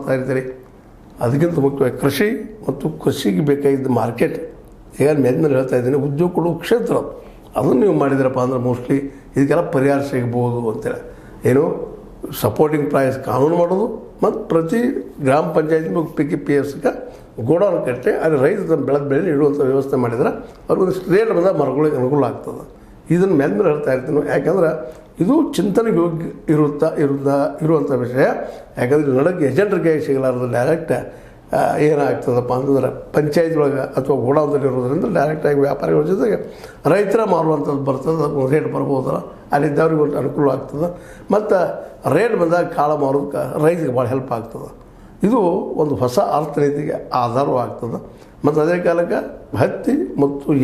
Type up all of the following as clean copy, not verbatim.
ಮಾಡ್ತಾ ಇರ್ತೀರಿ. ಅದಕ್ಕಿಂತ ಮುಖ್ಯವಾಗಿ ಕೃಷಿ ಮತ್ತು ಕೃಷಿಗೆ ಬೇಕಾಗಿದ್ದ ಮಾರ್ಕೆಟ್, ಈಗ ಮೇಲೆ ಹೇಳ್ತಾ ಇದ್ದೀನಿ, ಉದ್ಯೋಗ ಕೊಡುವ ಕ್ಷೇತ್ರ, ಅದನ್ನು ನೀವು ಮಾಡಿದ್ರಪ್ಪ ಅಂದ್ರೆ ಮೋಸ್ಟ್ಲಿ ಇದಕ್ಕೆಲ್ಲ ಪರಿಹಾರ ಸಿಗ್ಬೋದು ಅಂತೇಳಿ. ಏನು ಸಪೋರ್ಟಿಂಗ್ ಪ್ರೈಸ್ ಕಾನೂನು ಮಾಡೋದು ಮತ್ತು ಪ್ರತಿ ಗ್ರಾಮ ಪಂಚಾಯತಿ PFCಗೆ ಗೋಡೌನ್ ಕಟ್ಟಿ ಅಲ್ಲಿ ರೈತ ತಮ್ಮ ಬೆಳೆ ಇಡುವಂಥ ವ್ಯವಸ್ಥೆ ಮಾಡಿದ್ರೆ ಅವ್ರಿಗೊಂದಿಷ್ಟು ರೇಟ್ ಬಂದಾಗ ಮರಗಳಿಗೆ ಅನುಕೂಲ ಆಗ್ತದೆ. ಇದನ್ನು ಮೇಲೆ ಹೇಳ್ತಾ ಇರ್ತೀನಿ. ಯಾಕಂದ್ರೆ ಇದು ಚಿಂತನೆಗೆ ಯೋಗ್ಯ ಇರುವಂಥ ವಿಷಯ. ಯಾಕಂದರೆ ನಡಕ್ಕೆ ಏಜೆಂಟ್ರಿಗೆ ಸಿಗಲಾರ್ದು ಡೈರೆಕ್ಟ್ ಏನಾಗ್ತದಪ್ಪ ಅಂತಂದ್ರೆ ಪಂಚಾಯತ್ ಒಳಗೆ ಅಥವಾ ಗೋಡೌನ್ದಲ್ಲಿ ಇರೋದ್ರಿಂದ ಡೈರೆಕ್ಟಾಗಿ ವ್ಯಾಪಾರಿಗಳ ಜೊತೆಗೆ ರೈತರ ಮಾರುವಂಥದ್ದು ಬರ್ತದೆ, ರೇಟ್ ಬರ್ಬೋದಲ್ಲ, ಅಲ್ಲಿದ್ದವ್ರಿಗೆ ಒಂದು ಅನುಕೂಲ ಆಗ್ತದೆ. ಮತ್ತು ರೇಟ್ ಬಂದಾಗ ಕಾಳ ಮಾರೋದಕ್ಕೆ ರೈತರಿಗೆ ಭಾಳ ಹೆಲ್ಪ್ ಆಗ್ತದೆ. ಇದು ಒಂದು ಹೊಸ ಅರ್ಥನೀತಿಗೆ ಆಧಾರವಾಗ್ತದೆ. ಮತ್ತು ಅದೇ ಕಾಲಕ್ಕೆ ಹತ್ತಿ ಮತ್ತು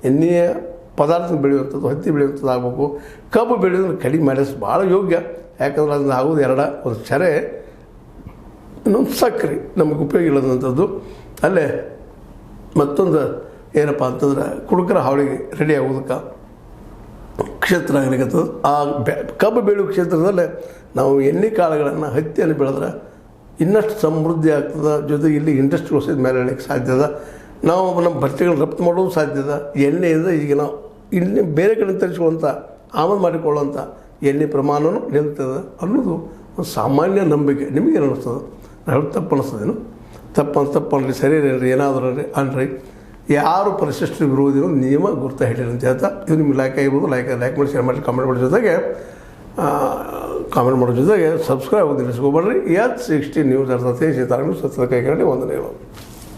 ಎಣ್ಣೆಯ ಪದಾರ್ಥ ಬೆಳೆಯುವಂಥದ್ದು, ಹತ್ತಿ ಬೆಳೆಯುವಂಥದ್ದು ಆಗಬೇಕು. ಕಬ್ಬು ಬೆಳೆಯೋದನ್ನು ಕಡಿಮೆ ಮಾಡಿಸಿ ಭಾಳ ಯೋಗ್ಯ. ಯಾಕಂದ್ರೆ ಅದನ್ನು ಆಗೋದು ಒಂದು ಚರೆ, ಇನ್ನೊಂದು ಸಕ್ಕರೆ ನಮಗೆ ಉಪಯೋಗ ಇಲ್ಲದಂಥದ್ದು. ಅಲ್ಲೇ ಮತ್ತೊಂದು ಏನಪ್ಪ ಅಂತಂದ್ರೆ ಕುಡುಕರ ಹಾವಳಿಗೆ ರೆಡಿ ಆಗೋದಕ್ಕೆ ಕ್ಷೇತ್ರ ಆಗಲಿಕ್ಕತ್ತದ. ಆ ಕಬ್ಬು ಬೆಳೆಯುವ ಕ್ಷೇತ್ರದಲ್ಲೇ ನಾವು ಎಣ್ಣೆ ಕಾಳುಗಳನ್ನು, ಹತ್ತಿಯನ್ನು ಬೆಳೆದ್ರೆ ಇನ್ನಷ್ಟು ಸಮೃದ್ಧಿ ಆಗ್ತದೆ. ಜೊತೆಗೆ ಇಲ್ಲಿ ಇಂಡಸ್ಟ್ರಿ ಮೇಲೆ ಹೇಳಲಿಕ್ಕೆ ಸಾಧ್ಯದ. ನಾವು ನಮ್ಮ ಬಟ್ಟೆಗಳು ರಫ್ತು ಮಾಡೋದು ಸಾಧ್ಯದ. ಎಣ್ಣೆಯಿಂದ ಈಗ ನಾವು ಇಲ್ಲಿ ಬೇರೆ ಕಡೆ ತರಿಸುವಂಥ ಆಮದು ಮಾಡಿಕೊಳ್ಳುವಂಥ ಎಣ್ಣೆ ಪ್ರಮಾಣವೂ ನಿಲ್ತದೆ ಅನ್ನೋದು ಒಂದು ಸಾಮಾನ್ಯ ನಂಬಿಕೆ. ನಿಮಗೇನು ಅನ್ನಿಸ್ತದೆ? ನಾನು ತಪ್ಪು ಅನ್ನಿಸ್ತದೇನು? ತಪ್ಪನ್ರಿ, ಸರಿ ರೀ, ಏನಾದರೂ ರೀ ಅನ್ರಿ. ಯಾರು ಪರಿಶಿಷ್ಟ ವಿರೋಧಿನೋ ನಿಯಮ ಗುರ್ತ ಹೇಳಿರಿ ಅಂತ ಹೇಳ್ತಾ, ಇದು ನಿಮ್ಮ ಲೈಕ್ ಆಗಿರ್ಬೋದು. ಲೈಕ್ ಮಾಡಿ, ಶೇರ್ ಮಾಡಿ, ಕಾಮೆಂಟ್ ಮಾಡೋ ಜೊತೆಗೆ ಸಬ್ಸ್ಕ್ರೈಬ್ ಆಗೋದು ನಿಲ್ಲಿಸ್ಕೊಬೇಡ್ರಿ. H60 ನ್ಯೂಸ್ ಅರ್ಥ ಸೀತಾರಾಮನ್ ಸತ್ಯ ಕೈಗಡೆ ವಂದನೆಗಳು.